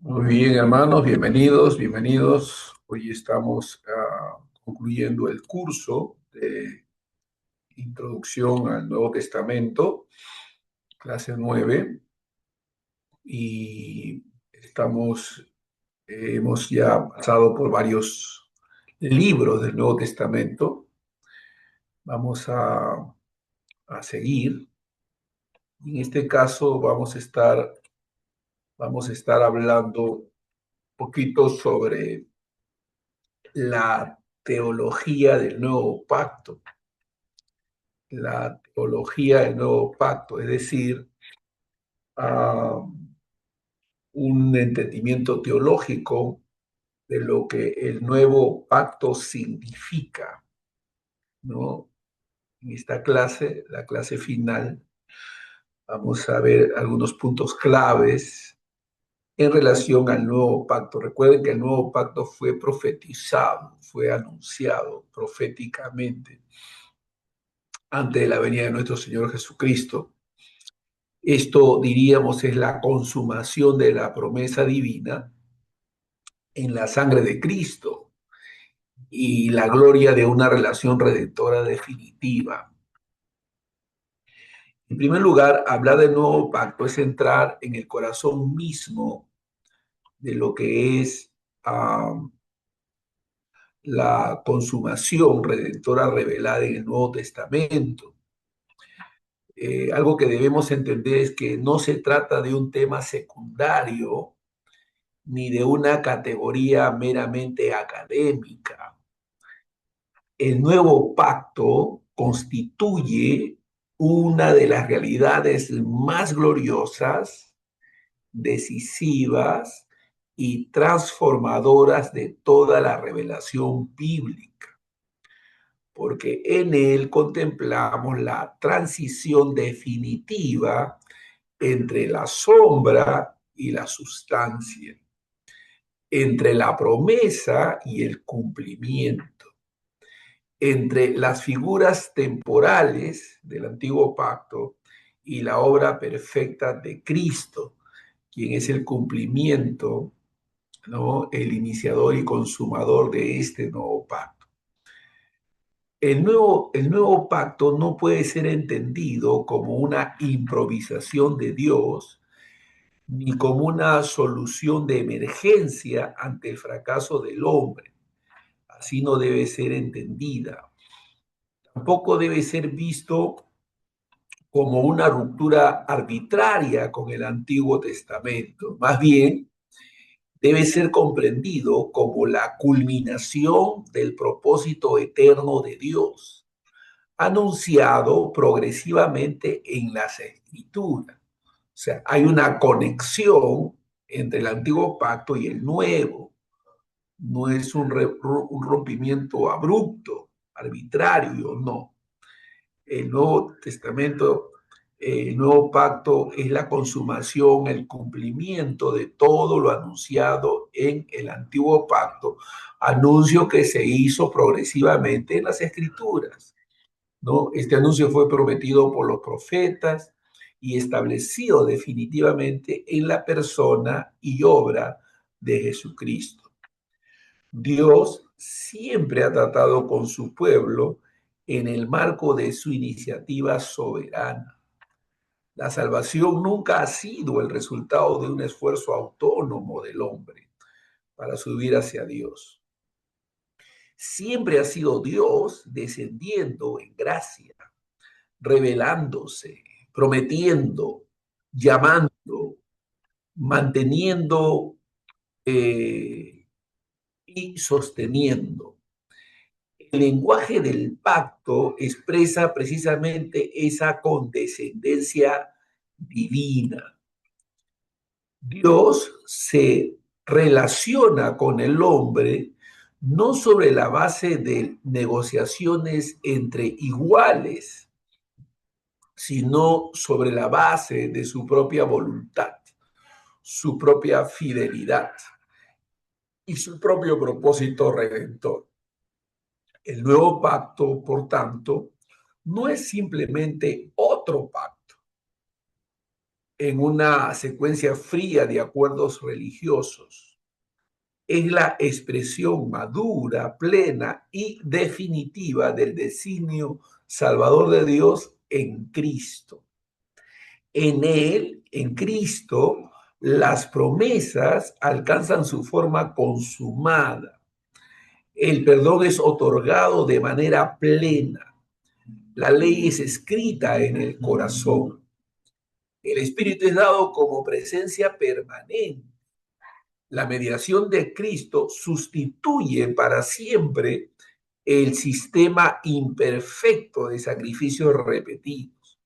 Muy bien, hermanos, bienvenidos, bienvenidos. Hoy estamos concluyendo el curso de Introducción al Nuevo Testamento, clase 9, y hemos ya pasado por varios libros del Nuevo Testamento. Vamos a seguir. En este caso vamos a estar hablando un poquito sobre la teología del Nuevo Pacto. La teología del nuevo pacto, es decir, a un entendimiento teológico de lo que el nuevo pacto significa, ¿no? En esta clase, la clase final, vamos a ver algunos puntos claves en relación al nuevo pacto. Recuerden que el nuevo pacto fue profetizado, fue anunciado proféticamente antes de la venida de nuestro Señor Jesucristo. Esto, diríamos, es la consumación de la promesa divina en la sangre de Cristo y la gloria de una relación redentora definitiva. En primer lugar, hablar del nuevo pacto es entrar en el corazón mismo de lo que es la consumación redentora revelada en el Nuevo Testamento. Algo que debemos entender es que no se trata de un tema secundario ni de una categoría meramente académica. El nuevo pacto constituye una de las realidades más gloriosas, decisivas y transformadoras de toda la revelación bíblica, porque en él contemplamos la transición definitiva entre la sombra y la sustancia, entre la promesa y el cumplimiento, entre las figuras temporales del antiguo pacto y la obra perfecta de Cristo, quien es el cumplimiento, ¿no? El iniciador y consumador de este nuevo pacto. El nuevo pacto no puede ser entendido como una improvisación de Dios, ni como una solución de emergencia ante el fracaso del hombre. Así no debe ser entendida. Tampoco debe ser visto como una ruptura arbitraria con el Antiguo Testamento. Más bien, debe ser comprendido como la culminación del propósito eterno de Dios, anunciado progresivamente en las Escrituras. O sea, hay una conexión entre el antiguo pacto y el nuevo. No es un rompimiento abrupto, arbitrario, no. El Nuevo Testamento, el Nuevo Pacto es la consumación, el cumplimiento de todo lo anunciado en el Antiguo Pacto, anuncio que se hizo progresivamente en las Escrituras, ¿no? Este anuncio fue prometido por los profetas y establecido definitivamente en la persona y obra de Jesucristo. Dios siempre ha tratado con su pueblo en el marco de su iniciativa soberana. La salvación nunca ha sido el resultado de un esfuerzo autónomo del hombre para subir hacia Dios. Siempre ha sido Dios descendiendo en gracia, revelándose, prometiendo, llamando, manteniendo y sosteniendo. El lenguaje del pacto expresa precisamente esa condescendencia divina. Dios se relaciona con el hombre no sobre la base de negociaciones entre iguales, sino sobre la base de su propia voluntad, su propia fidelidad y su propio propósito redentor. El nuevo pacto, por tanto, no es simplemente otro pacto, en una secuencia fría de acuerdos religiosos. Es la expresión madura, plena y definitiva del designio salvador de Dios en Cristo. En Él, en Cristo, las promesas alcanzan su forma consumada. El perdón es otorgado de manera plena. La ley es escrita en el corazón. El Espíritu es dado como presencia permanente. La mediación de Cristo sustituye para siempre el sistema imperfecto de sacrificios repetidos.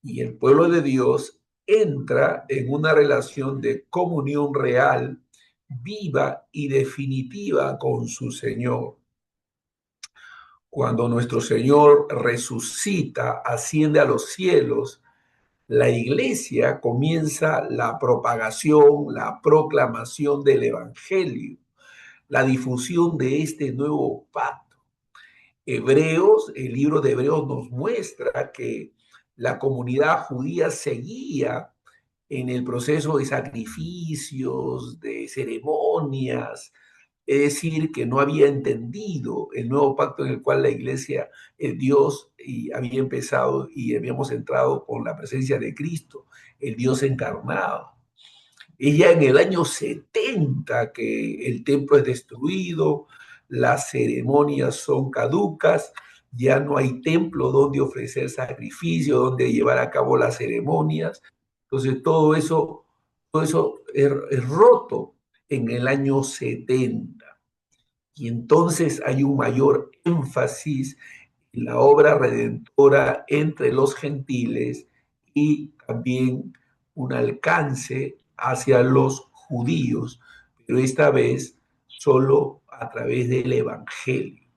Y el pueblo de Dios entra en una relación de comunión real, viva y definitiva con su Señor. Cuando nuestro Señor resucita, asciende a los cielos, la iglesia comienza la propagación, la proclamación del Evangelio, la difusión de este nuevo pacto. Hebreos, el libro de Hebreos nos muestra que la comunidad judía seguía en el proceso de sacrificios, de ceremonias, es decir, que no había entendido el nuevo pacto en el cual la iglesia, Dios, y había empezado y habíamos entrado con la presencia de Cristo, el Dios encarnado. Es ya en el año 70 que el templo es destruido, las ceremonias son caducas, ya no hay templo donde ofrecer sacrificio, donde llevar a cabo las ceremonias. Entonces todo eso es roto en el año 70. Y entonces hay un mayor énfasis en la obra redentora entre los gentiles y también un alcance hacia los judíos, pero esta vez solo a través del Evangelio,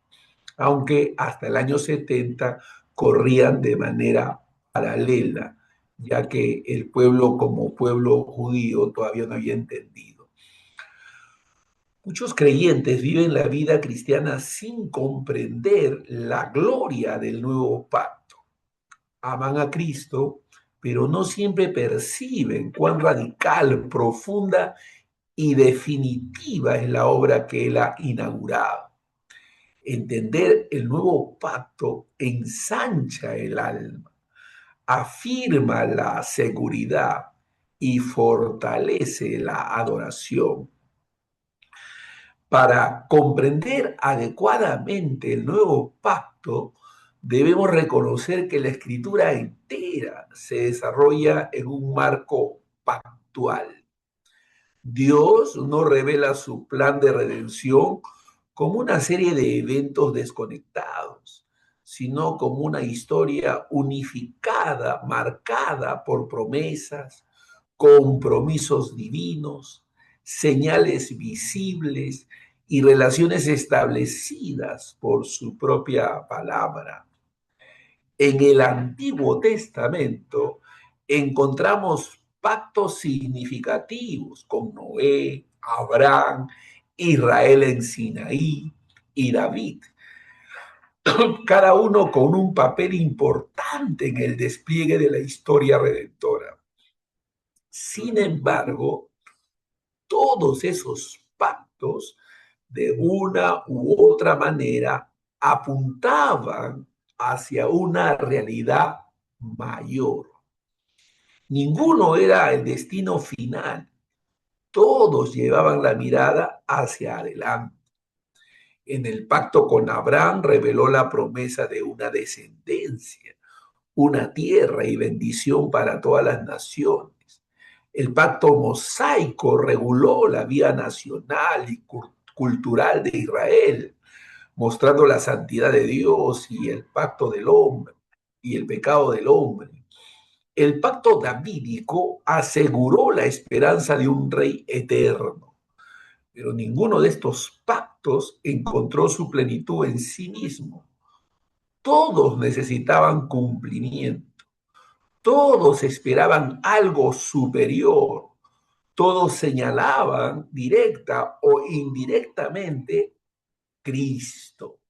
aunque hasta el año 70 corrían de manera paralela, ya que el pueblo como pueblo judío todavía no había entendido. Muchos creyentes viven la vida cristiana sin comprender la gloria del nuevo pacto. Aman a Cristo, pero no siempre perciben cuán radical, profunda y definitiva es la obra que Él ha inaugurado. Entender el nuevo pacto ensancha el alma, afirma la seguridad y fortalece la adoración. Para comprender adecuadamente el nuevo pacto, debemos reconocer que la escritura entera se desarrolla en un marco pactual. Dios no revela su plan de redención como una serie de eventos desconectados, sino como una historia unificada, marcada por promesas, compromisos divinos, señales visibles y relaciones establecidas por su propia palabra. En el Antiguo Testamento encontramos pactos significativos con Noé, Abraham, Israel en Sinaí y David, cada uno con un papel importante en el despliegue de la historia redentora. Sin embargo, todos esos pactos, de una u otra manera, apuntaban hacia una realidad mayor. Ninguno era el destino final. Todos llevaban la mirada hacia adelante. En el pacto con Abraham reveló la promesa de una descendencia, una tierra y bendición para todas las naciones. El pacto mosaico reguló la vida nacional y cultural de Israel, mostrando la santidad de Dios y el pacto del hombre y el pecado del hombre. El pacto davídico aseguró la esperanza de un rey eterno, pero ninguno de estos pactos encontró su plenitud en sí mismo. Todos necesitaban cumplimiento, todos esperaban algo superior, todos señalaban directa o indirectamente Cristo.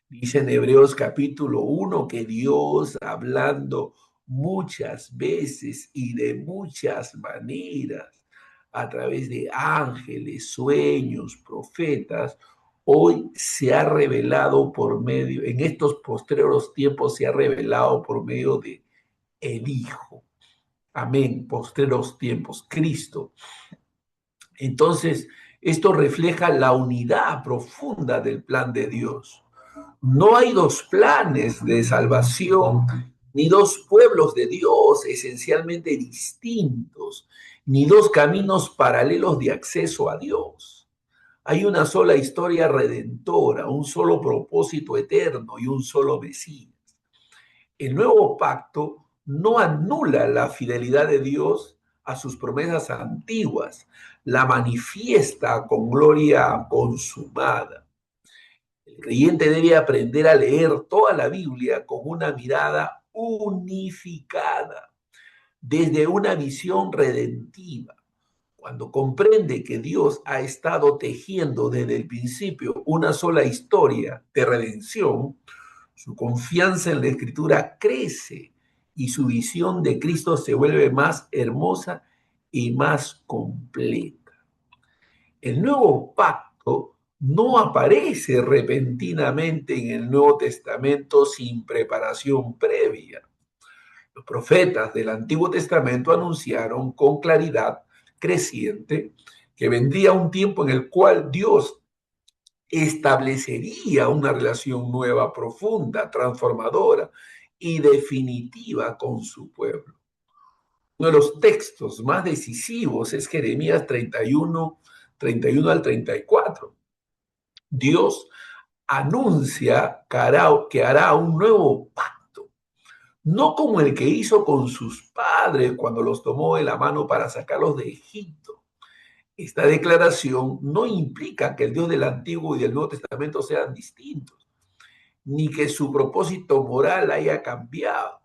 Dice en Hebreos capítulo 1 que Dios, hablando muchas veces y de muchas maneras, a través de ángeles, sueños, profetas, hoy se ha revelado por medio, en estos postreros tiempos se ha revelado por medio de el Hijo. Amén, postreros tiempos, Cristo. Entonces, esto refleja la unidad profunda del plan de Dios. No hay dos planes de salvación, ni dos pueblos de Dios esencialmente distintos, ni dos caminos paralelos de acceso a Dios. Hay una sola historia redentora, un solo propósito eterno y un solo Mesías. El nuevo pacto no anula la fidelidad de Dios a sus promesas antiguas, la manifiesta con gloria consumada. El creyente debe aprender a leer toda la Biblia con una mirada unificada, desde una visión redentiva. Cuando comprende que Dios ha estado tejiendo desde el principio una sola historia de redención, su confianza en la Escritura crece y su visión de Cristo se vuelve más hermosa y más completa. El nuevo pacto no aparece repentinamente en el Nuevo Testamento sin preparación previa. Los profetas del Antiguo Testamento anunciaron con claridad creciente que vendría un tiempo en el cual Dios establecería una relación nueva, profunda, transformadora y definitiva con su pueblo. Uno de los textos más decisivos es Jeremías 31 al 34. Dios anuncia que hará un nuevo pacto, no como el que hizo con sus padres cuando los tomó de la mano para sacarlos de Egipto. Esta declaración no implica que el Dios del Antiguo y del Nuevo Testamento sean distintos, ni que su propósito moral haya cambiado.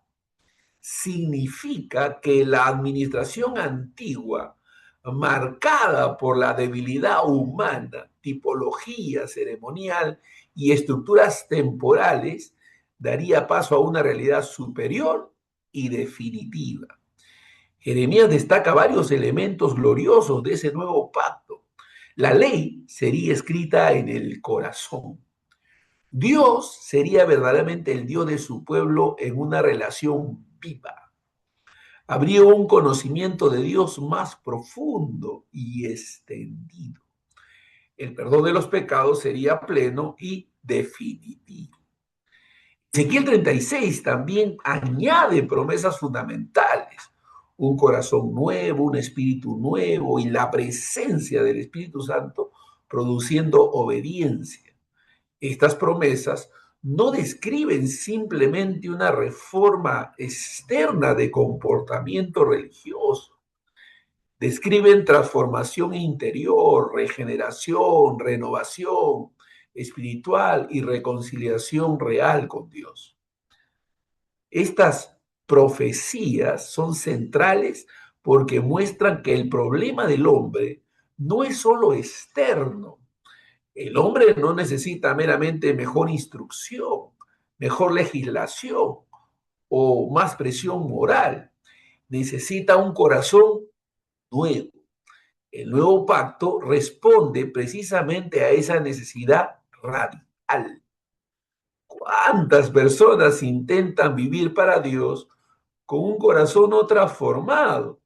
Significa que la administración antigua, marcada por la debilidad humana, tipología ceremonial y estructuras temporales, daría paso a una realidad superior y definitiva. Jeremías destaca varios elementos gloriosos de ese nuevo pacto. La ley sería escrita en el corazón. Dios sería verdaderamente el Dios de su pueblo en una relación viva. Habría un conocimiento de Dios más profundo y extendido. El perdón de los pecados sería pleno y definitivo. Ezequiel 36 también añade promesas fundamentales: un corazón nuevo, un espíritu nuevo y la presencia del Espíritu Santo produciendo obediencia. Estas promesas no describen simplemente una reforma externa de comportamiento religioso, describen transformación interior, regeneración, renovación espiritual y reconciliación real con Dios. Estas profecías son centrales porque muestran que el problema del hombre no es solo externo. El hombre no necesita meramente mejor instrucción, mejor legislación o más presión moral. Necesita un corazón nuevo. El nuevo pacto responde precisamente a esa necesidad radical. ¿Cuántas personas intentan vivir para Dios con un corazón no transformado,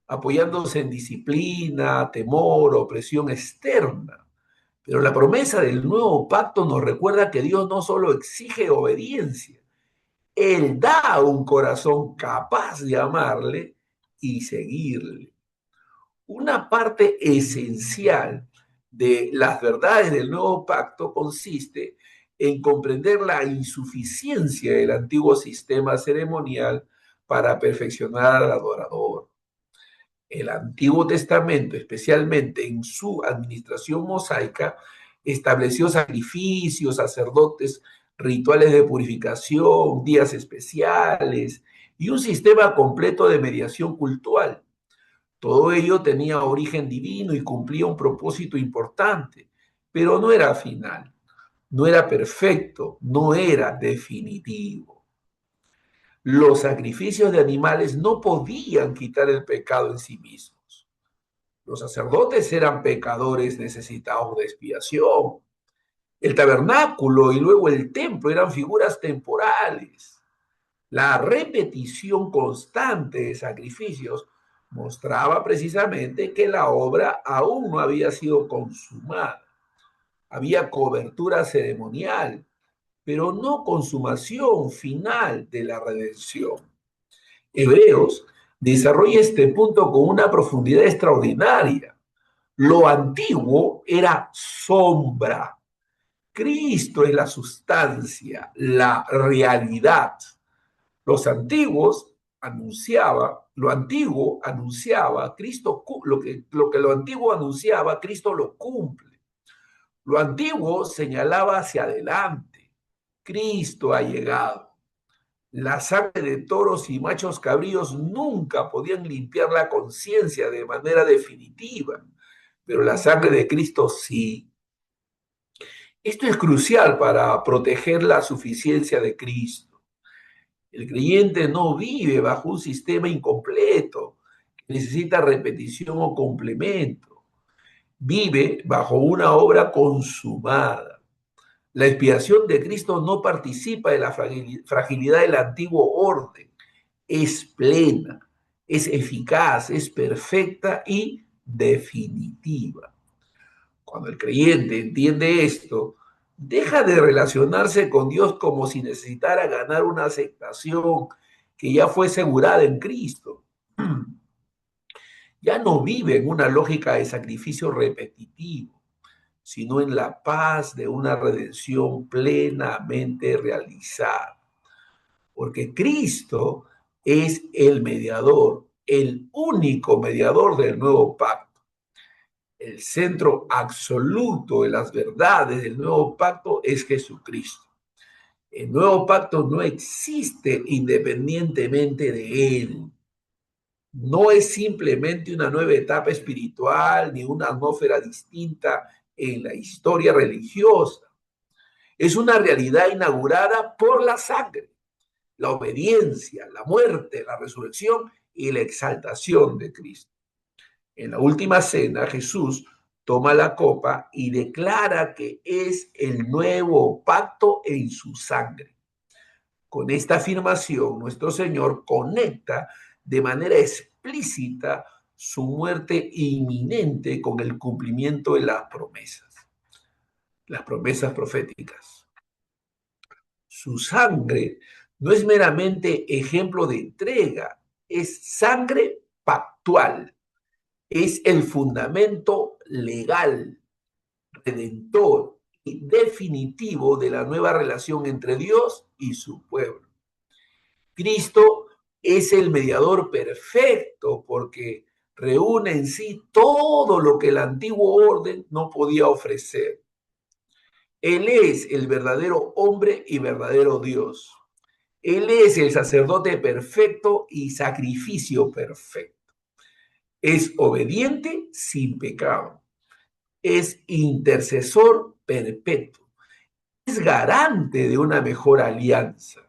apoyándose en disciplina, temor o presión externa? Pero la promesa del nuevo pacto nos recuerda que Dios no solo exige obediencia, Él da un corazón capaz de amarle y seguirle. Una parte esencial de las verdades del nuevo pacto consiste en comprender la insuficiencia del antiguo sistema ceremonial para perfeccionar al adorador. El Antiguo Testamento, especialmente en su administración mosaica, estableció sacrificios, sacerdotes, rituales de purificación, días especiales y un sistema completo de mediación cultural. Todo ello tenía origen divino y cumplía un propósito importante, pero no era final, no era perfecto, no era definitivo. Los sacrificios de animales no podían quitar el pecado en sí mismos. Los sacerdotes eran pecadores necesitados de expiación. El tabernáculo y luego el templo eran figuras temporales. La repetición constante de sacrificios mostraba precisamente que la obra aún no había sido consumada. Había cobertura ceremonial, pero no consumación final de la redención. Hebreos desarrolla este punto con una profundidad extraordinaria. Lo antiguo era sombra. Cristo es la sustancia, la realidad. Los antiguos lo antiguo anunciaba, Cristo, lo que lo antiguo anunciaba, Cristo lo cumple. Lo antiguo señalaba hacia adelante. Cristo ha llegado. La sangre de toros y machos cabríos nunca podían limpiar la conciencia de manera definitiva, pero la sangre de Cristo sí. Esto es crucial para proteger la suficiencia de Cristo. El creyente no vive bajo un sistema incompleto que necesita repetición o complemento. Vive bajo una obra consumada. La expiación de Cristo no participa de la fragilidad del antiguo orden. Es plena, es eficaz, es perfecta y definitiva. Cuando el creyente entiende esto, deja de relacionarse con Dios como si necesitara ganar una aceptación que ya fue asegurada en Cristo. Ya no vive en una lógica de sacrificio repetitivo, sino en la paz de una redención plenamente realizada. Porque Cristo es el mediador, el único mediador del nuevo pacto. El centro absoluto de las verdades del nuevo pacto es Jesucristo. El nuevo pacto no existe independientemente de él. No es simplemente una nueva etapa espiritual ni una atmósfera distinta en la historia religiosa. Es una realidad inaugurada por la sangre, la obediencia, la muerte, la resurrección y la exaltación de Cristo. En la última cena, Jesús toma la copa y declara que es el nuevo pacto en su sangre. Con esta afirmación, nuestro Señor conecta de manera explícita su muerte inminente con el cumplimiento de las promesas proféticas. Su sangre no es meramente ejemplo de entrega, es sangre pactual, es el fundamento legal, redentor y definitivo de la nueva relación entre Dios y su pueblo. Cristo es el mediador perfecto porque reúne en sí todo lo que el antiguo orden no podía ofrecer. Él es el verdadero hombre y verdadero Dios. Él es el sacerdote perfecto y sacrificio perfecto. Es obediente sin pecado. Es intercesor perpetuo. Es garante de una mejor alianza.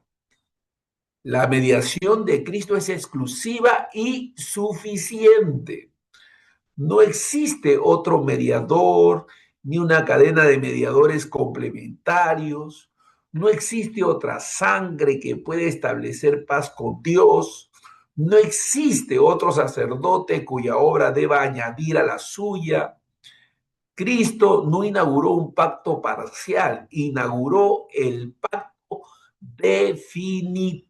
La mediación de Cristo es exclusiva y suficiente. No existe otro mediador ni una cadena de mediadores complementarios. No existe otra sangre que pueda establecer paz con Dios. No existe otro sacerdote cuya obra deba añadir a la suya. Cristo no inauguró un pacto parcial, inauguró el pacto definitivo.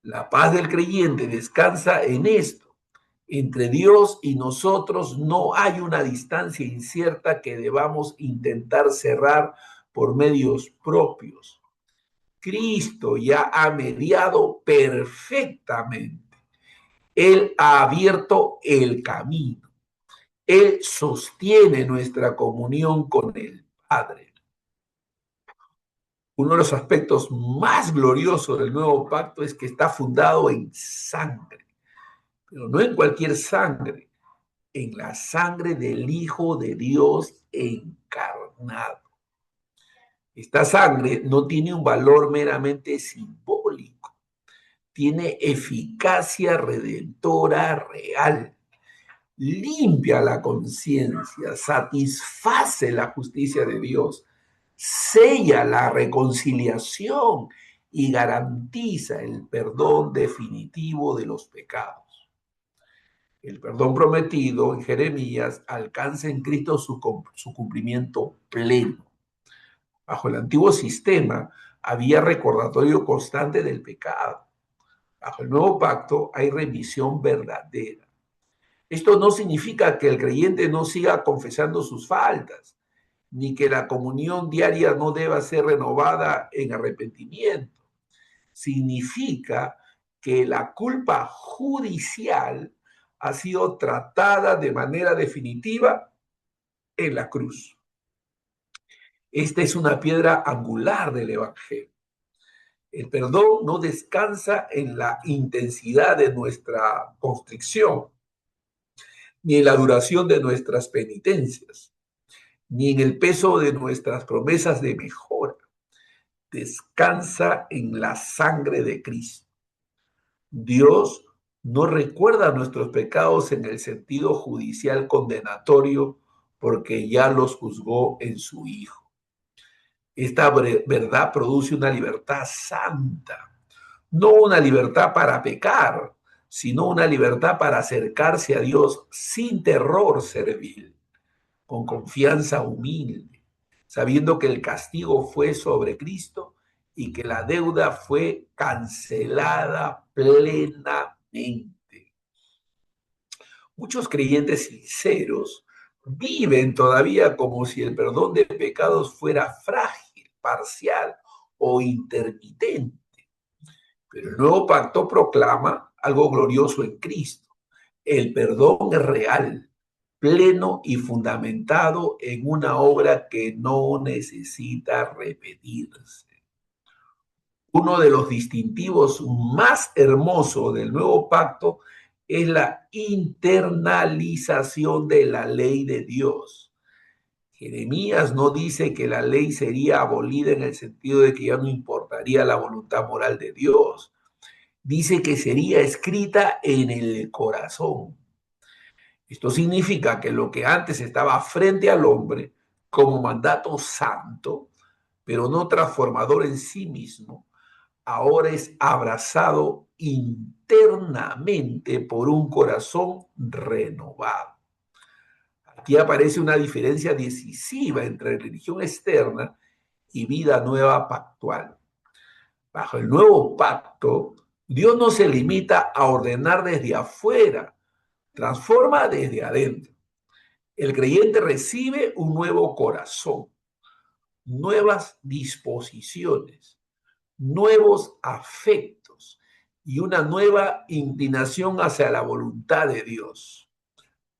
La paz del creyente descansa en esto. Entre Dios y nosotros no hay una distancia incierta que debamos intentar cerrar por medios propios. Cristo ya ha mediado perfectamente. Él ha abierto el camino. Él sostiene nuestra comunión con el Padre. Uno de los aspectos más gloriosos del nuevo pacto es que está fundado en sangre, pero no en cualquier sangre, en la sangre del Hijo de Dios encarnado. Esta sangre no tiene un valor meramente simbólico, tiene eficacia redentora real, limpia la conciencia, satisface la justicia de Dios, sella la reconciliación y garantiza el perdón definitivo de los pecados. El perdón prometido en Jeremías alcanza en Cristo su cumplimiento pleno. Bajo el antiguo sistema había recordatorio constante del pecado. Bajo el nuevo pacto hay remisión verdadera. Esto no significa que el creyente no siga confesando sus faltas, ni que la comunión diaria no deba ser renovada en arrepentimiento. Significa que la culpa judicial ha sido tratada de manera definitiva en la cruz. Esta es una piedra angular del Evangelio. El perdón no descansa en la intensidad de nuestra constricción, ni en la duración de nuestras penitencias, ni en el peso de nuestras promesas de mejora. Descansa en la sangre de Cristo. Dios no recuerda nuestros pecados en el sentido judicial condenatorio porque ya los juzgó en su Hijo. Esta verdad produce una libertad santa, no una libertad para pecar, sino una libertad para acercarse a Dios sin terror servil, con confianza humilde, sabiendo que el castigo fue sobre Cristo y que la deuda fue cancelada plenamente. Muchos creyentes sinceros viven todavía como si el perdón de pecados fuera frágil, parcial o intermitente. Pero el nuevo pacto proclama algo glorioso en Cristo. El perdón es real, pleno y fundamentado en una obra que no necesita repetirse. Uno de los distintivos más hermosos del nuevo pacto es la internalización de la ley de Dios. Jeremías no dice que la ley sería abolida en el sentido de que ya no importaría la voluntad moral de Dios. Dice que sería escrita en el corazón. Esto significa que lo que antes estaba frente al hombre como mandato santo, pero no transformador en sí mismo, ahora es abrazado internamente por un corazón renovado. Aquí aparece una diferencia decisiva entre religión externa y vida nueva pactual. Bajo el nuevo pacto, Dios no se limita a ordenar desde afuera, transforma desde adentro. El creyente recibe un nuevo corazón, nuevas disposiciones, nuevos afectos y una nueva inclinación hacia la voluntad de Dios.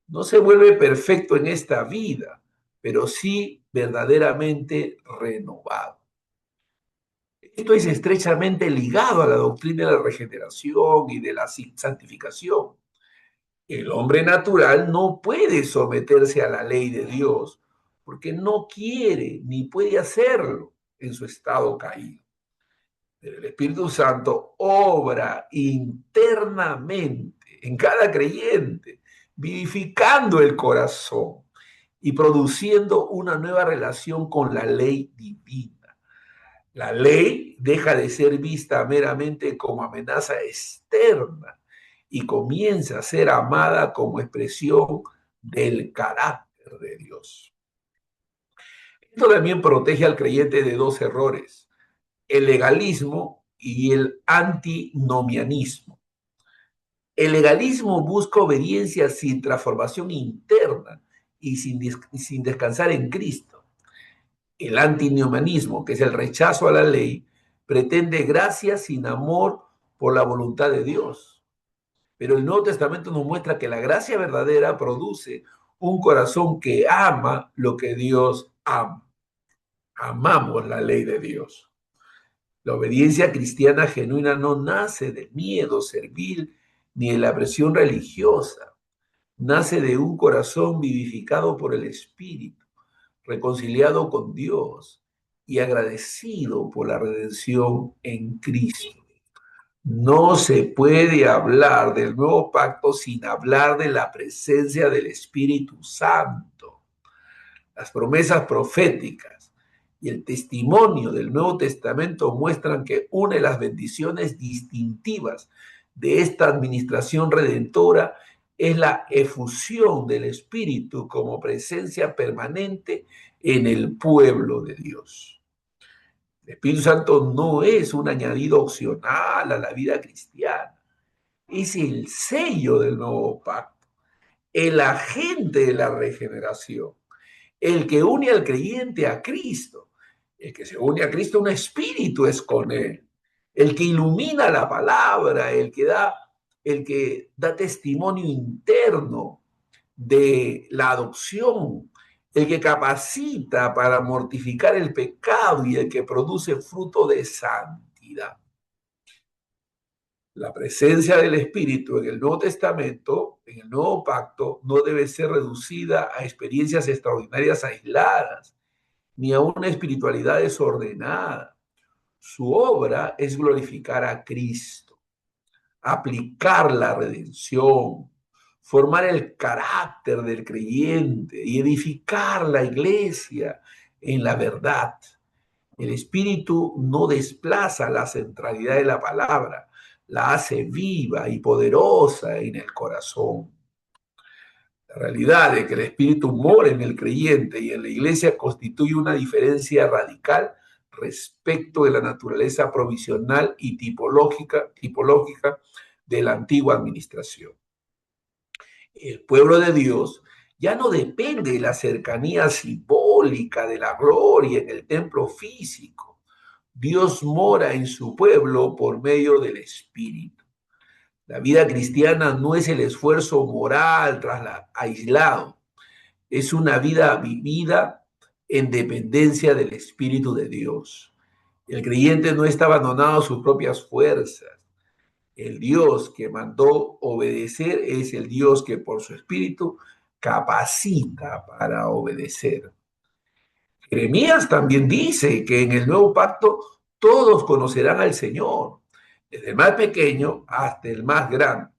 No se vuelve perfecto en esta vida, pero sí verdaderamente renovado. Esto es estrechamente ligado a la doctrina de la regeneración y de la santificación. El hombre natural no puede someterse a la ley de Dios porque no quiere ni puede hacerlo en su estado caído. Pero el Espíritu Santo obra internamente en cada creyente, vivificando el corazón y produciendo una nueva relación con la ley divina. La ley deja de ser vista meramente como amenaza externa y comienza a ser amada como expresión del carácter de Dios. Esto también protege al creyente de dos errores: el legalismo y el antinomianismo. El legalismo busca obediencia sin transformación interna y sin descansar en Cristo. El antinomianismo, que es el rechazo a la ley, pretende gracia sin amor por la voluntad de Dios. Pero el Nuevo Testamento nos muestra que la gracia verdadera produce un corazón que ama lo que Dios ama. Amamos la ley de Dios. La obediencia cristiana genuina no nace de miedo servil ni de la presión religiosa. Nace de un corazón vivificado por el Espíritu, reconciliado con Dios y agradecido por la redención en Cristo. No se puede hablar del nuevo pacto sin hablar de la presencia del Espíritu Santo. Las promesas proféticas y el testimonio del Nuevo Testamento muestran que una de las bendiciones distintivas de esta administración redentora es la efusión del Espíritu como presencia permanente en el pueblo de Dios. El Espíritu Santo no es un añadido opcional a la vida cristiana, es el sello del nuevo pacto, el agente de la regeneración, el que une al creyente a Cristo. El que se une a Cristo, un espíritu es con él. El que ilumina la palabra, el que da testimonio interno de la adopción, el que capacita para mortificar el pecado y el que produce fruto de santidad. La presencia del Espíritu en el Nuevo Testamento, en el Nuevo Pacto, no debe ser reducida a experiencias extraordinarias aisladas, ni a una espiritualidad desordenada. Su obra es glorificar a Cristo, aplicar la redención, formar el carácter del creyente y edificar la iglesia en la verdad. El Espíritu no desplaza la centralidad de la palabra, la hace viva y poderosa en el corazón. La realidad de que el Espíritu mora en el creyente y en la iglesia constituye una diferencia radical respecto de la naturaleza provisional y tipológica de la antigua administración. El pueblo de Dios ya no depende de la cercanía simbólica de la gloria en el templo físico. Dios mora en su pueblo por medio del Espíritu. La vida cristiana no es el esfuerzo moral aislado, es una vida vivida en dependencia del Espíritu de Dios. El creyente no está abandonado a sus propias fuerzas. El Dios que mandó obedecer es el Dios que por su Espíritu capacita para obedecer. Jeremías también dice que en el nuevo pacto todos conocerán al Señor, desde el más pequeño hasta el más grande.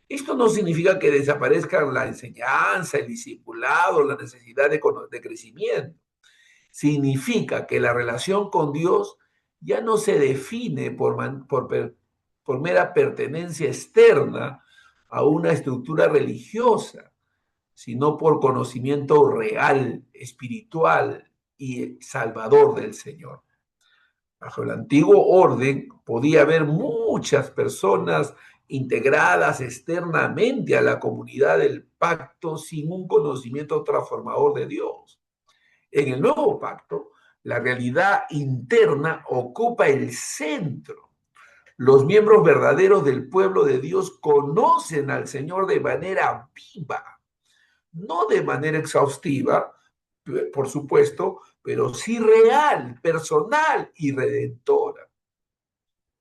Esto no significa que desaparezcan la enseñanza, el discipulado, la necesidad de crecimiento. Significa que la relación con Dios ya no se define por mera pertenencia externa a una estructura religiosa, sino por conocimiento real, espiritual y salvador del Señor. Bajo el antiguo orden podía haber muchas personas integradas externamente a la comunidad del pacto sin un conocimiento transformador de Dios. En el nuevo pacto, la realidad interna ocupa el centro. Los miembros verdaderos del pueblo de Dios conocen al Señor de manera viva, no de manera exhaustiva, por supuesto, pero sí real, personal y redentora.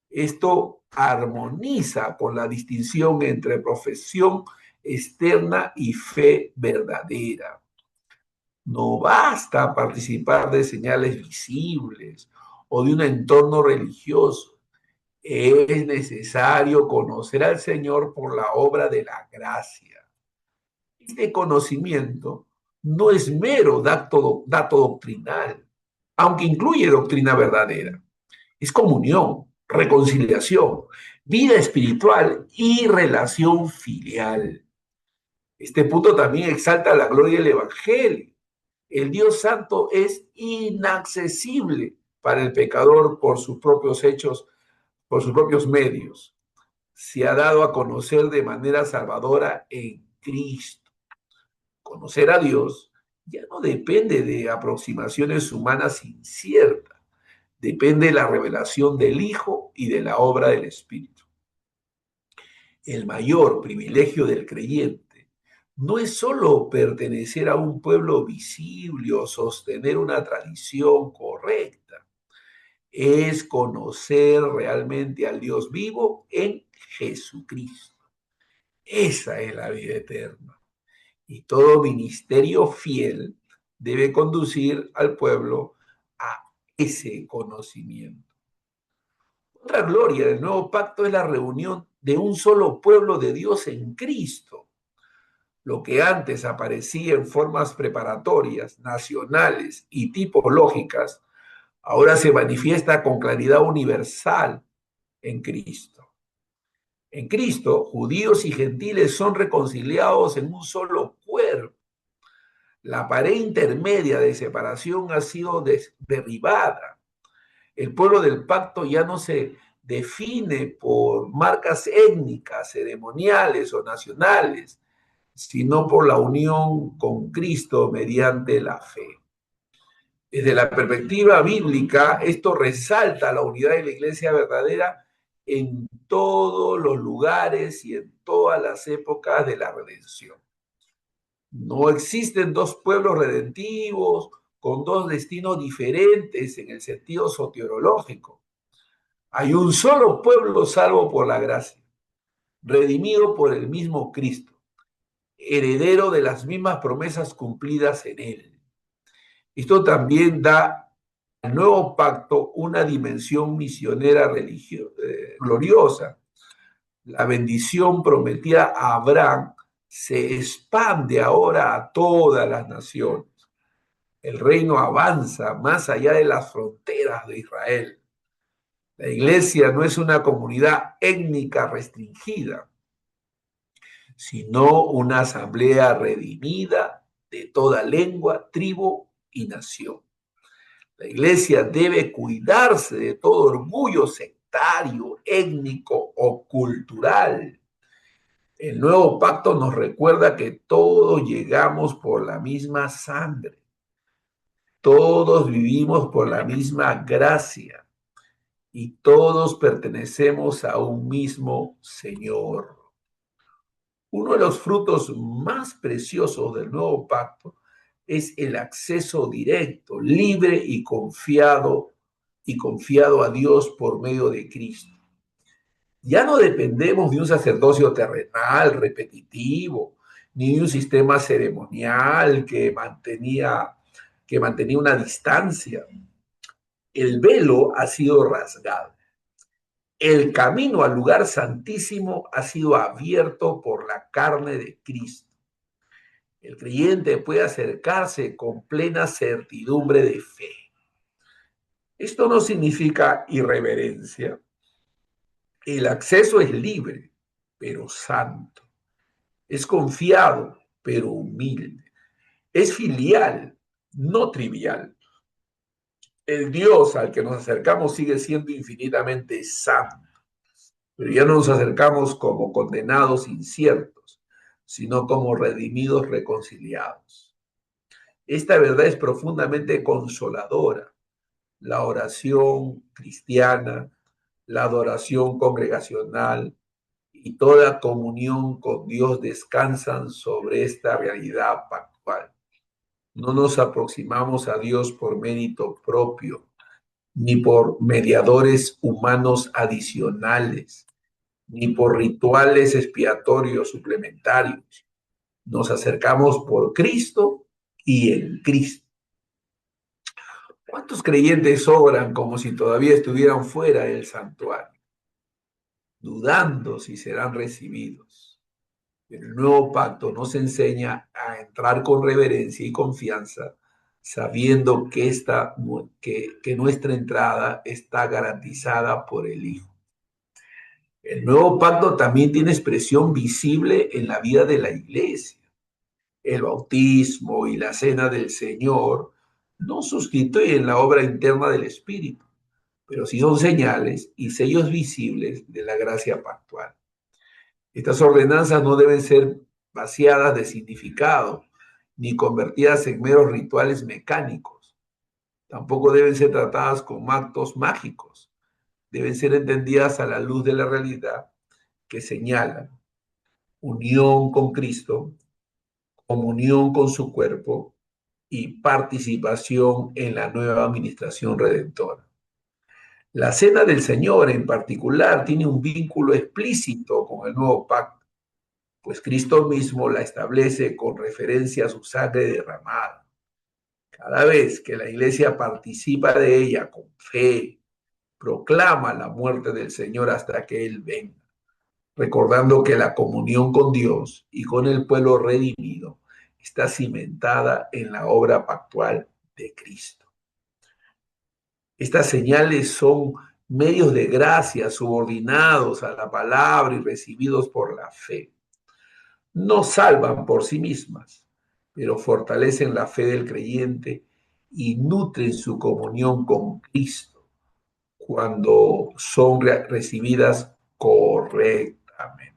Esto armoniza con la distinción entre profesión externa y fe verdadera. No basta participar de señales visibles o de un entorno religioso. Es necesario conocer al Señor por la obra de la gracia. Este conocimiento no es mero dato doctrinal, aunque incluye doctrina verdadera. Es comunión, reconciliación, vida espiritual y relación filial. Este punto también exalta la gloria del Evangelio. El Dios Santo es inaccesible para el pecador por sus propios hechos, por sus propios medios. Se ha dado a conocer de manera salvadora en Cristo. Conocer a Dios ya no depende de aproximaciones humanas inciertas, depende de la revelación del Hijo y de la obra del Espíritu. El mayor privilegio del creyente no es solo pertenecer a un pueblo visible o sostener una tradición correcta, es conocer realmente al Dios vivo en Jesucristo. Esa es la vida eterna. Y todo ministerio fiel debe conducir al pueblo a ese conocimiento. Otra gloria del nuevo pacto es la reunión de un solo pueblo de Dios en Cristo. Lo que antes aparecía en formas preparatorias, nacionales y tipológicas, ahora se manifiesta con claridad universal en Cristo. En Cristo, judíos y gentiles son reconciliados en un solo cuerpo. La pared intermedia de separación ha sido derribada. El pueblo del pacto ya no se define por marcas étnicas, ceremoniales o nacionales, sino por la unión con Cristo mediante la fe. Desde la perspectiva bíblica, esto resalta la unidad de la iglesia verdadera en todos los lugares y en todas las épocas de la redención. No existen dos pueblos redentivos con dos destinos diferentes en el sentido soteriológico. Hay un solo pueblo salvo por la gracia, redimido por el mismo Cristo, heredero de las mismas promesas cumplidas en él. Esto también da al nuevo pacto una dimensión misionera gloriosa. La bendición prometida a Abraham se expande ahora a todas las naciones. El reino avanza más allá de las fronteras de Israel. La iglesia no es una comunidad étnica restringida, sino una asamblea redimida de toda lengua, tribu y nación. La iglesia debe cuidarse de todo orgullo sectario, étnico o cultural. El nuevo pacto nos recuerda que todos llegamos por la misma sangre, todos vivimos por la misma gracia y todos pertenecemos a un mismo Señor. Uno de los frutos más preciosos del nuevo pacto es el acceso directo, libre y confiado a Dios por medio de Cristo. Ya no dependemos de un sacerdocio terrenal, repetitivo, ni de un sistema ceremonial que mantenía una distancia. El velo ha sido rasgado. El camino al lugar santísimo ha sido abierto por la carne de Cristo. El creyente puede acercarse con plena certidumbre de fe. Esto no significa irreverencia. El acceso es libre, pero santo. Es confiado, pero humilde. Es filial, no trivial. El Dios al que nos acercamos sigue siendo infinitamente santo, pero ya no nos acercamos como condenados inciertos, sino como redimidos reconciliados. Esta verdad es profundamente consoladora. La oración cristiana, la adoración congregacional y toda comunión con Dios descansan sobre esta realidad pactual. No nos aproximamos a Dios por mérito propio, ni por mediadores humanos adicionales, ni por rituales expiatorios suplementarios. Nos acercamos por Cristo y en Cristo. ¿Cuántos creyentes obran como si todavía estuvieran fuera del santuario, dudando si serán recibidos? El nuevo pacto nos enseña a entrar con reverencia y confianza, sabiendo que nuestra entrada está garantizada por el Hijo. El nuevo pacto también tiene expresión visible en la vida de la iglesia. El bautismo y la cena del Señor no sustituyen la obra interna del Espíritu, pero sí son señales y sellos visibles de la gracia pactual. Estas ordenanzas no deben ser vaciadas de significado ni convertidas en meros rituales mecánicos. Tampoco deben ser tratadas como actos mágicos. Deben ser entendidas a la luz de la realidad que señalan unión con Cristo, comunión con su cuerpo y participación en la nueva administración redentora. La cena del Señor en particular tiene un vínculo explícito con el nuevo pacto, pues Cristo mismo la establece con referencia a su sangre derramada. Cada vez que la iglesia participa de ella con fe, proclama la muerte del Señor hasta que Él venga, recordando que la comunión con Dios y con el pueblo redimido está cimentada en la obra pactual de Cristo. Estas señales son medios de gracia subordinados a la palabra y recibidos por la fe. No salvan por sí mismas, pero fortalecen la fe del creyente y nutren su comunión con Cristo cuando son recibidas correctamente.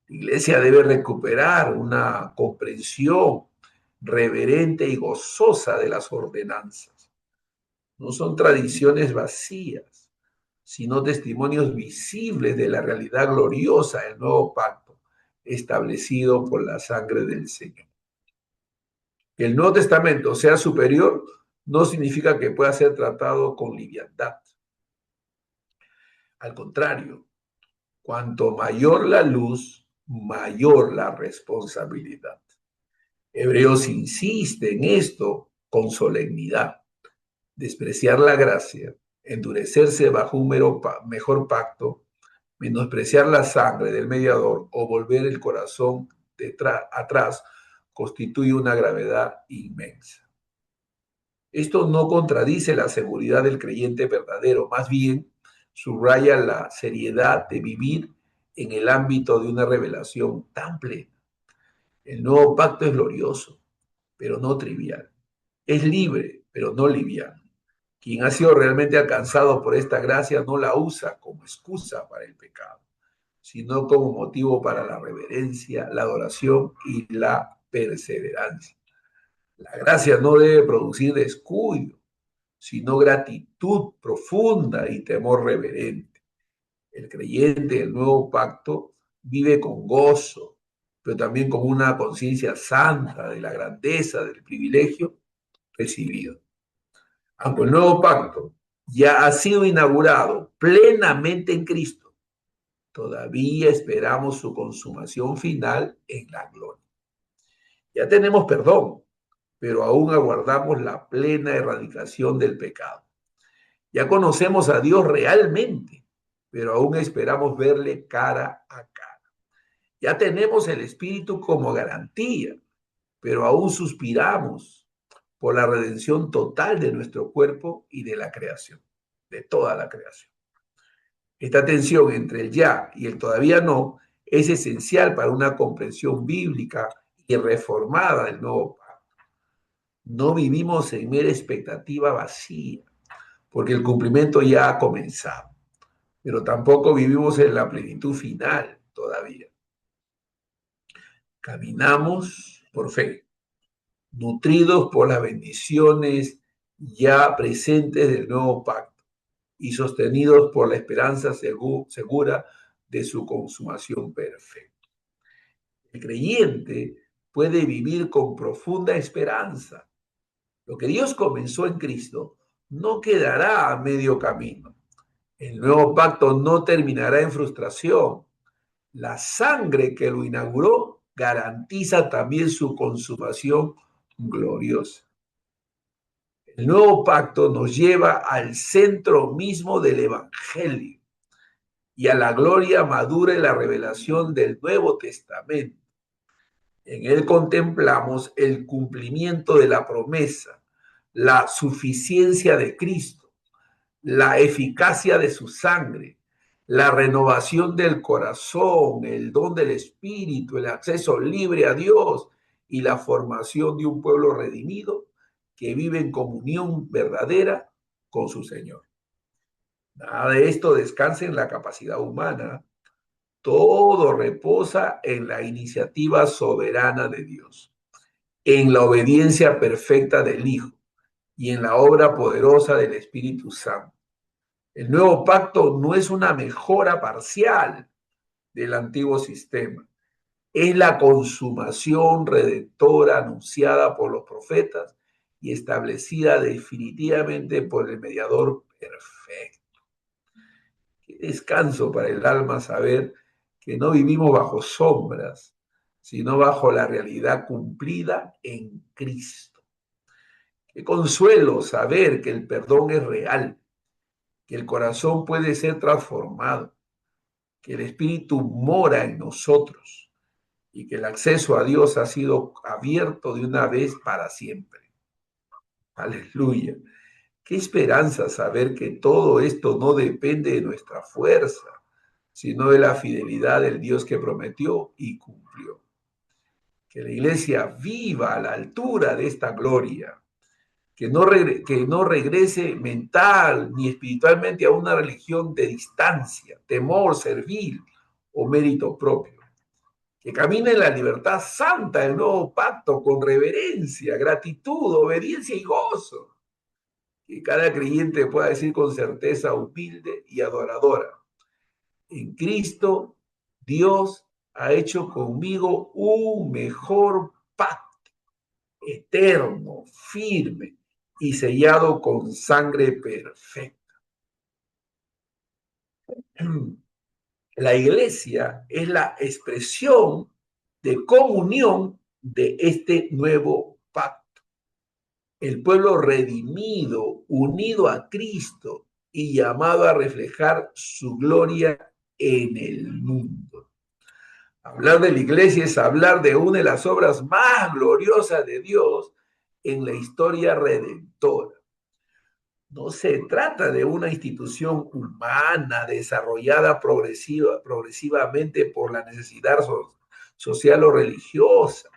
La iglesia debe recuperar una comprensión reverente y gozosa de las ordenanzas. No son tradiciones vacías, sino testimonios visibles de la realidad gloriosa del nuevo pacto establecido por la sangre del Señor. Que el Nuevo Testamento sea superior no significa que pueda ser tratado con liviandad. Al contrario, cuanto mayor la luz, mayor la responsabilidad. Hebreos insiste en esto con solemnidad. Despreciar la gracia, endurecerse bajo un mejor pacto, menospreciar la sangre del mediador o volver el corazón atrás constituye una gravedad inmensa. Esto no contradice la seguridad del creyente verdadero, más bien subraya la seriedad de vivir en el ámbito de una revelación tan plena. El nuevo pacto es glorioso, pero no trivial. Es libre, pero no liviano. Quien ha sido realmente alcanzado por esta gracia no la usa como excusa para el pecado, sino como motivo para la reverencia, la adoración y la perseverancia. La gracia no debe producir descuido, sino gratitud profunda y temor reverente. El creyente del nuevo pacto vive con gozo, pero también con una conciencia santa de la grandeza del privilegio recibido. Aunque el nuevo pacto ya ha sido inaugurado plenamente en Cristo, todavía esperamos su consumación final en la gloria. Ya tenemos perdón, pero aún aguardamos la plena erradicación del pecado. Ya conocemos a Dios realmente, pero aún esperamos verle cara a cara. Ya tenemos el Espíritu como garantía, pero aún suspiramos por la redención total de nuestro cuerpo y de la creación, de toda la creación. Esta tensión entre el ya y el todavía no es esencial para una comprensión bíblica y reformada del nuevo pacto. No vivimos en mera expectativa vacía, porque el cumplimiento ya ha comenzado, pero tampoco vivimos en la plenitud final todavía. Caminamos por fe, nutridos por las bendiciones ya presentes del nuevo pacto y sostenidos por la esperanza segura de su consumación perfecta. El creyente puede vivir con profunda esperanza. Lo que Dios comenzó en Cristo no quedará a medio camino. El nuevo pacto no terminará en frustración. La sangre que lo inauguró garantiza también su consumación gloriosa. El nuevo pacto nos lleva al centro mismo del Evangelio y a la gloria madura en la revelación del Nuevo Testamento. En él contemplamos el cumplimiento de la promesa, la suficiencia de Cristo, la eficacia de su sangre, la renovación del corazón, el don del Espíritu, el acceso libre a Dios y la formación de un pueblo redimido que vive en comunión verdadera con su Señor. Nada de esto descansa en la capacidad humana. Todo reposa en la iniciativa soberana de Dios, en la obediencia perfecta del Hijo y en la obra poderosa del Espíritu Santo. El nuevo pacto no es una mejora parcial del antiguo sistema, es la consumación redentora anunciada por los profetas y establecida definitivamente por el mediador perfecto. Qué descanso para el alma saber que no vivimos bajo sombras, sino bajo la realidad cumplida en Cristo. Qué consuelo saber que el perdón es real que el corazón puede ser transformado, que el Espíritu mora en nosotros y que el acceso a Dios ha sido abierto de una vez para siempre. Aleluya. Qué esperanza saber que todo esto no depende de nuestra fuerza, sino de la fidelidad del Dios que prometió y cumplió. Que la iglesia viva a la altura de esta gloria, que no regrese mental ni espiritualmente a una religión de distancia, temor servil o mérito propio. Que camine en la libertad santa del nuevo pacto con reverencia, gratitud, obediencia y gozo. Que cada creyente pueda decir con certeza humilde y adoradora: en Cristo, Dios ha hecho conmigo un mejor pacto, eterno, firme y sellado con sangre perfecta. La iglesia es la expresión de comunión de este nuevo pacto. El pueblo redimido, unido a Cristo y llamado a reflejar su gloria en el mundo. Hablar de la iglesia es hablar de una de las obras más gloriosas de Dios en la historia redentora. No se trata de una institución humana desarrollada progresivamente por la necesidad social o religiosa,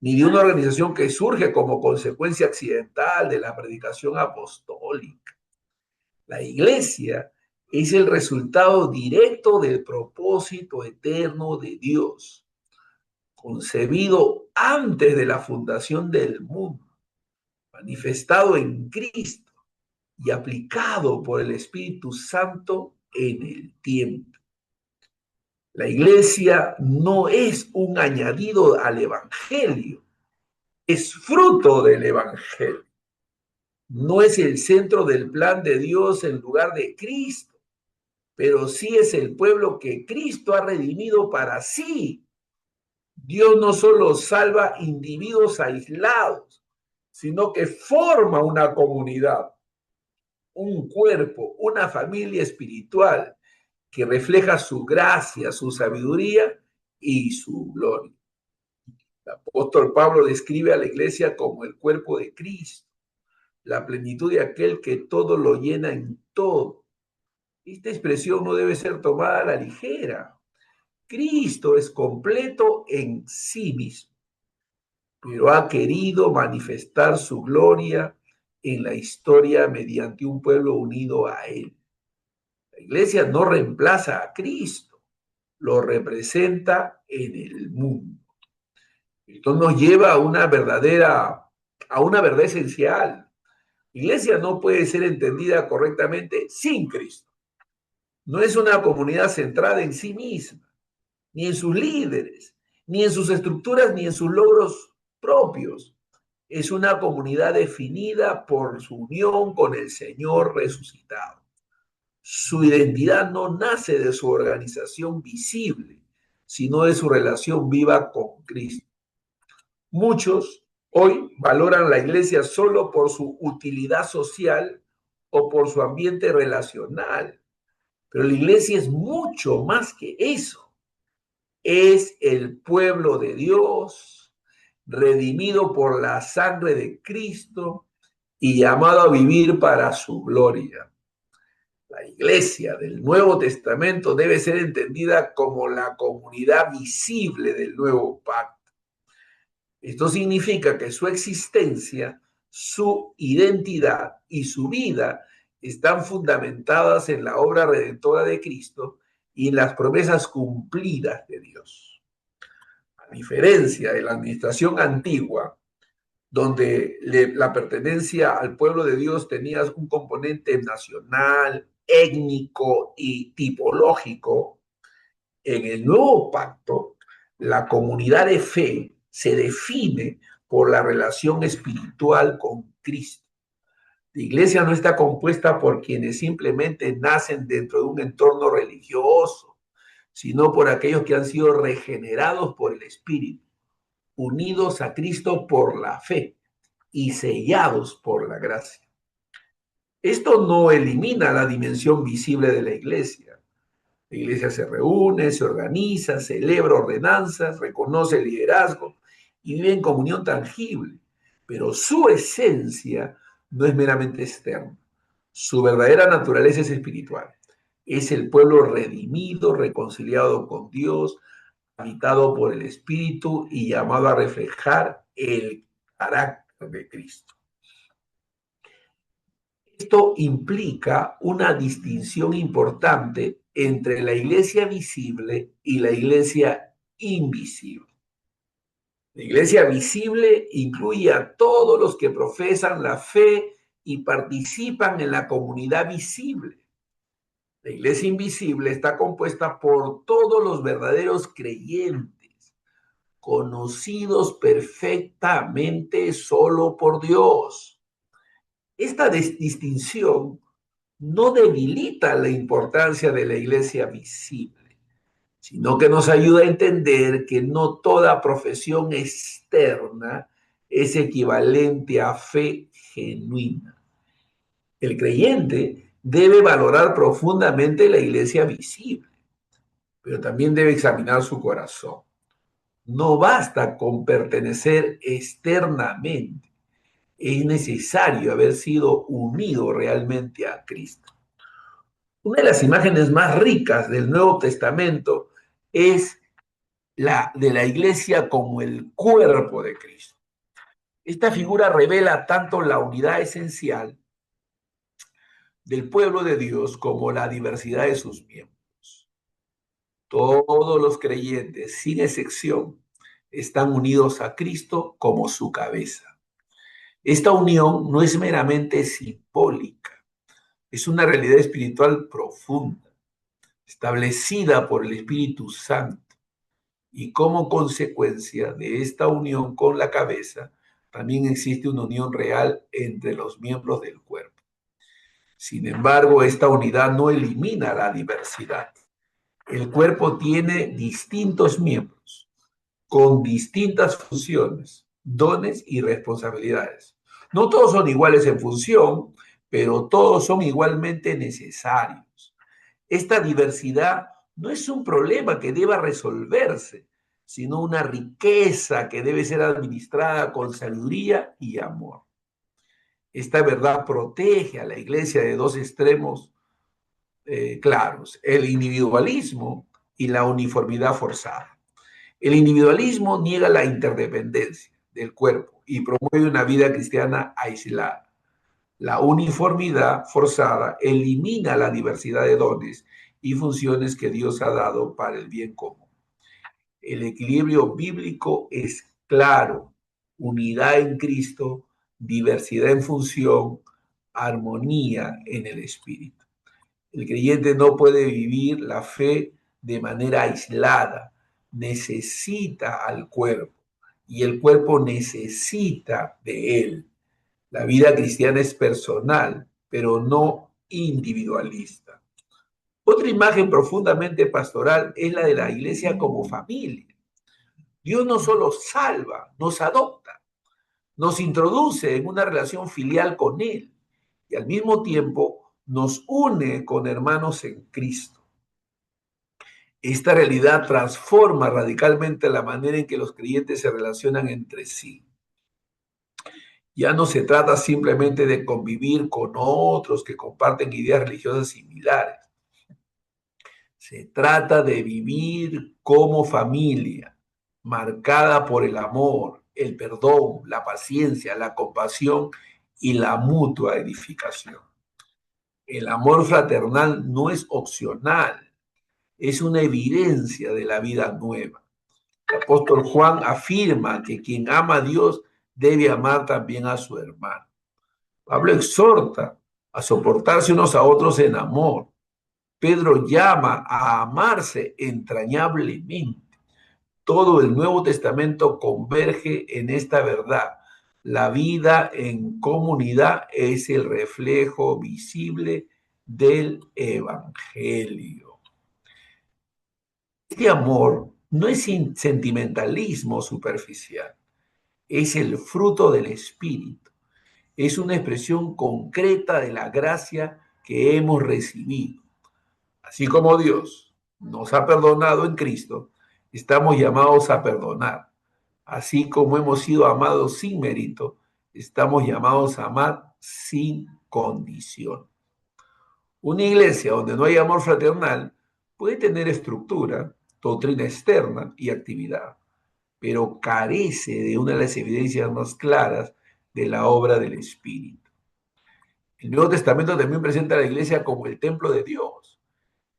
ni de una organización que surge como consecuencia accidental de la predicación apostólica. La iglesia es el resultado directo del propósito eterno de Dios, concebido antes de la fundación del mundo, manifestado en Cristo y aplicado por el Espíritu Santo en el tiempo. La iglesia no es un añadido al Evangelio, es fruto del Evangelio. No es el centro del plan de Dios en lugar de Cristo, pero sí es el pueblo que Cristo ha redimido para sí. Dios no solo salva individuos aislados, sino que forma una comunidad, un cuerpo, una familia espiritual que refleja su gracia, su sabiduría y su gloria. El apóstol Pablo describe a la iglesia como el cuerpo de Cristo, la plenitud de aquel que todo lo llena en todo. Esta expresión no debe ser tomada a la ligera. Cristo es completo en sí mismo, pero ha querido manifestar su gloria en la historia mediante un pueblo unido a Él. La iglesia no reemplaza a Cristo, lo representa en el mundo. Esto nos lleva a una verdad esencial. La iglesia no puede ser entendida correctamente sin Cristo. No es una comunidad centrada en sí misma, ni en sus líderes, ni en sus estructuras, ni en sus logros propios. Es una comunidad definida por su unión con el Señor resucitado. Su identidad no nace de su organización visible, sino de su relación viva con Cristo. Muchos hoy valoran la iglesia solo por su utilidad social o por su ambiente relacional, pero la iglesia es mucho más que eso. Es el pueblo de Dios, redimido por la sangre de Cristo y llamado a vivir para su gloria. La iglesia del Nuevo Testamento debe ser entendida como la comunidad visible del nuevo pacto. Esto significa que su existencia, su identidad y su vida están fundamentadas en la obra redentora de Cristo y en las promesas cumplidas de Dios. A diferencia de la administración antigua, donde la pertenencia al pueblo de Dios tenía un componente nacional, étnico y tipológico, en el nuevo pacto, la comunidad de fe se define por la relación espiritual con Cristo. La iglesia no está compuesta por quienes simplemente nacen dentro de un entorno religioso, sino por aquellos que han sido regenerados por el Espíritu, unidos a Cristo por la fe y sellados por la gracia. Esto no elimina la dimensión visible de la iglesia. La iglesia se reúne, se organiza, celebra ordenanzas, reconoce el liderazgo y vive en comunión tangible. Pero su esencia no es meramente externa. Su verdadera naturaleza es espiritual. Es el pueblo redimido, reconciliado con Dios, habitado por el Espíritu y llamado a reflejar el carácter de Cristo. Esto implica una distinción importante entre la iglesia visible y la iglesia invisible. La iglesia visible incluye a todos los que profesan la fe y participan en la comunidad visible. La iglesia invisible está compuesta por todos los verdaderos creyentes, conocidos perfectamente solo por Dios. Esta distinción no debilita la importancia de la iglesia visible, sino que nos ayuda a entender que no toda profesión externa es equivalente a fe genuina. El creyente debe valorar profundamente la iglesia visible, pero también debe examinar su corazón. No basta con pertenecer externamente, es necesario haber sido unido realmente a Cristo. Una de las imágenes más ricas del Nuevo Testamento es la de la iglesia como el cuerpo de Cristo. Esta figura revela tanto la unidad esencial del pueblo de Dios como la diversidad de sus miembros. Todos los creyentes, sin excepción, están unidos a Cristo como su cabeza. Esta unión no es meramente simbólica, es una realidad espiritual profunda, establecida por el Espíritu Santo. Y como consecuencia de esta unión con la cabeza, también existe una unión real entre los miembros del cuerpo. Sin embargo, esta unidad no elimina la diversidad. El cuerpo tiene distintos miembros, con distintas funciones, dones y responsabilidades. No todos son iguales en función, pero todos son igualmente necesarios. Esta diversidad no es un problema que deba resolverse, sino una riqueza que debe ser administrada con sabiduría y amor. Esta verdad protege a la iglesia de dos extremos claros, el individualismo y la uniformidad forzada. El individualismo niega la interdependencia del cuerpo y promueve una vida cristiana aislada. La uniformidad forzada elimina la diversidad de dones y funciones que Dios ha dado para el bien común. El equilibrio bíblico es claro: unidad en Cristo, diversidad en función, armonía en el Espíritu. El creyente no puede vivir la fe de manera aislada, necesita al cuerpo y el cuerpo necesita de él. La vida cristiana es personal, pero no individualista. Otra imagen profundamente pastoral es la de la iglesia como familia. Dios no solo salva, nos adopta, nos introduce en una relación filial con Él y al mismo tiempo nos une con hermanos en Cristo. Esta realidad transforma radicalmente la manera en que los creyentes se relacionan entre sí. Ya no se trata simplemente de convivir con otros que comparten ideas religiosas similares. Se trata de vivir como familia, marcada por el amor, el perdón, la paciencia, la compasión y la mutua edificación. El amor fraternal no es opcional, es una evidencia de la vida nueva. El apóstol Juan afirma que quien ama a Dios debe amar también a su hermano. Pablo exhorta a soportarse unos a otros en amor. Pedro llama a amarse entrañablemente. Todo el Nuevo Testamento converge en esta verdad. La vida en comunidad es el reflejo visible del Evangelio. Este amor no es sentimentalismo superficial, es el fruto del Espíritu. es una expresión concreta de la gracia que hemos recibido. Así como Dios nos ha perdonado en Cristo, estamos llamados a perdonar. Así como hemos sido amados sin mérito, estamos llamados a amar sin condición. Una iglesia donde no hay amor fraternal puede tener estructura, doctrina externa y actividad, pero carece de una de las evidencias más claras de la obra del Espíritu. El Nuevo Testamento también presenta a la iglesia como el templo de Dios.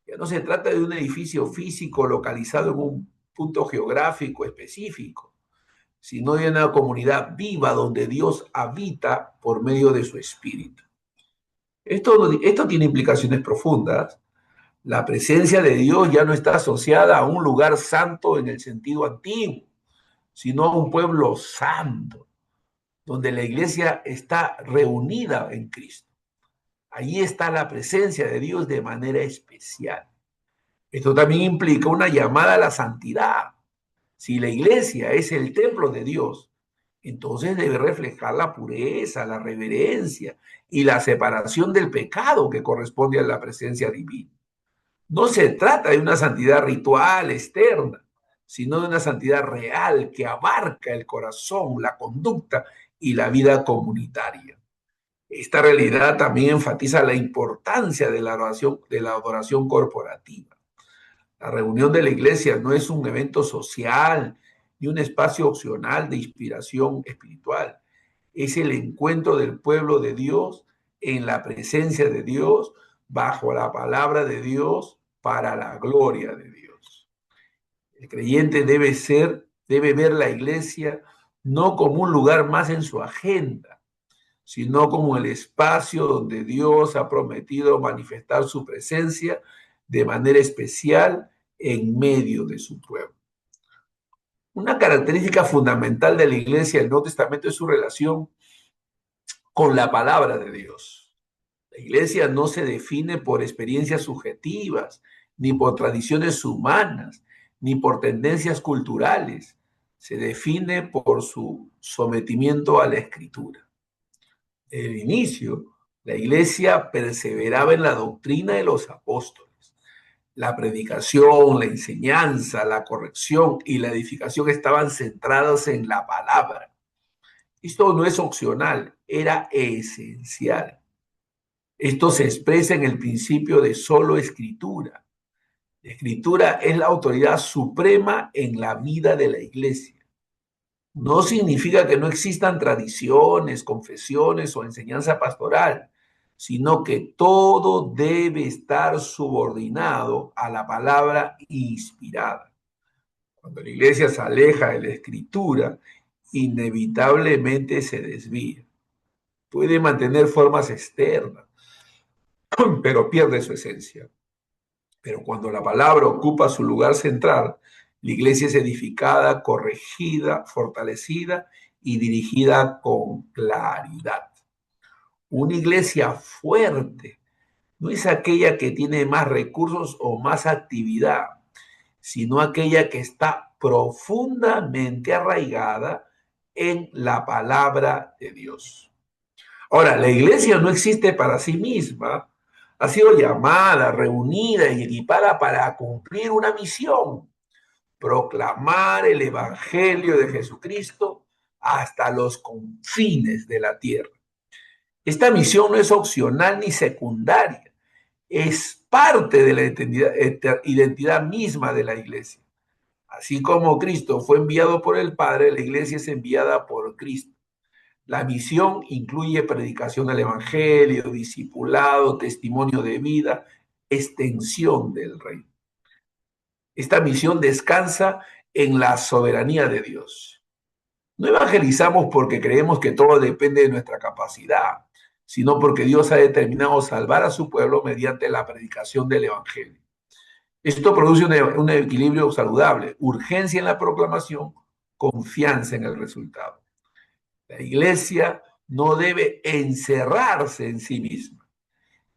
Ya no se trata de un edificio físico localizado en un punto geográfico específico, sino de una comunidad viva donde Dios habita por medio de su Espíritu. Esto tiene implicaciones profundas. La presencia de Dios ya no está asociada a un lugar santo en el sentido antiguo, sino a un pueblo santo, donde la iglesia está reunida en Cristo. Allí está la presencia de Dios de manera especial. Esto también implica una llamada a la santidad. Si la iglesia es el templo de Dios, entonces debe reflejar la pureza, la reverencia y la separación del pecado que corresponde a la presencia divina. No se trata de una santidad ritual externa, sino de una santidad real que abarca el corazón, la conducta y la vida comunitaria. Esta realidad también enfatiza la importancia de la adoración corporativa. La reunión de la iglesia no es un evento social ni un espacio opcional de inspiración espiritual. Es el encuentro del pueblo de Dios en la presencia de Dios, bajo la palabra de Dios, para la gloria de Dios. El creyente debe ver la iglesia no como un lugar más en su agenda, sino como el espacio donde Dios ha prometido manifestar su presencia de manera especial en medio de su pueblo. Una característica fundamental de la iglesia del Nuevo Testamento es su relación con la palabra de Dios. La iglesia no se define por experiencias subjetivas, ni por tradiciones humanas, ni por tendencias culturales. Se define por su sometimiento a la escritura. Desde el inicio, la iglesia perseveraba en la doctrina de los apóstoles. La predicación, la enseñanza, la corrección y la edificación estaban centradas en la palabra. Esto no es opcional, era esencial. Esto se expresa en el principio de solo escritura. La escritura es la autoridad suprema en la vida de la iglesia. No significa que no existan tradiciones, confesiones o enseñanza pastoral, sino que todo debe estar subordinado a la palabra inspirada. Cuando la iglesia se aleja de la escritura, inevitablemente se desvía. Puede mantener formas externas, pero pierde su esencia. Pero cuando la palabra ocupa su lugar central, la iglesia es edificada, corregida, fortalecida y dirigida con claridad. Una iglesia fuerte no es aquella que tiene más recursos o más actividad, sino aquella que está profundamente arraigada en la palabra de Dios. Ahora, la iglesia no existe para sí misma, ha sido llamada, reunida y equipada para cumplir una misión: proclamar el Evangelio de Jesucristo hasta los confines de la tierra. Esta misión no es opcional ni secundaria, es parte de la identidad misma de la iglesia. Así como Cristo fue enviado por el Padre, la iglesia es enviada por Cristo. La misión incluye predicación del Evangelio, discipulado, testimonio de vida, extensión del reino. Esta misión descansa en la soberanía de Dios. No evangelizamos porque creemos que todo depende de nuestra capacidad, sino porque Dios ha determinado salvar a su pueblo mediante la predicación del Evangelio. Esto produce un equilibrio saludable: urgencia en la proclamación, confianza en el resultado. La iglesia no debe encerrarse en sí misma,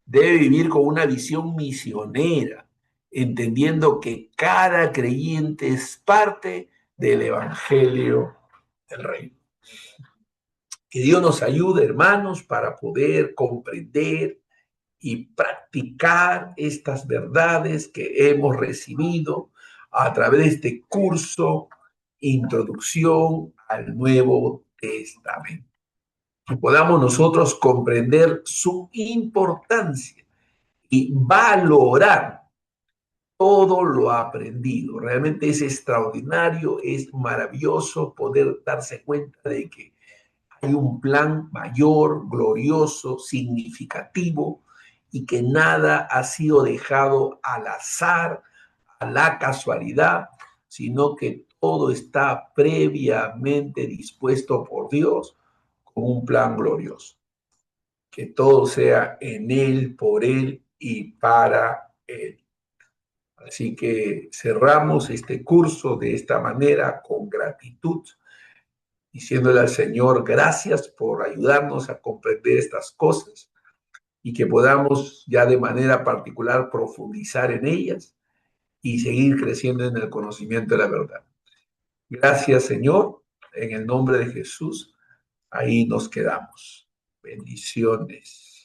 debe vivir con una visión misionera, entendiendo que cada creyente es parte del Evangelio del Reino. Que Dios nos ayude, hermanos, para poder comprender y practicar estas verdades que hemos recibido a través de este curso, Introducción al Nuevo Testamento. Que podamos nosotros comprender su importancia y valorar todo lo aprendido. Realmente es extraordinario, es maravilloso poder darse cuenta de que hay un plan mayor, glorioso, significativo y que nada ha sido dejado al azar, a la casualidad, sino que todo está previamente dispuesto por Dios con un plan glorioso. Que todo sea en Él, por Él y para Él. Así que cerramos este curso de esta manera con gratitud, diciéndole al Señor gracias por ayudarnos a comprender estas cosas y que podamos ya de manera particular profundizar en ellas y seguir creciendo en el conocimiento de la verdad. Gracias, Señor, en el nombre de Jesús. Ahí nos quedamos. Bendiciones.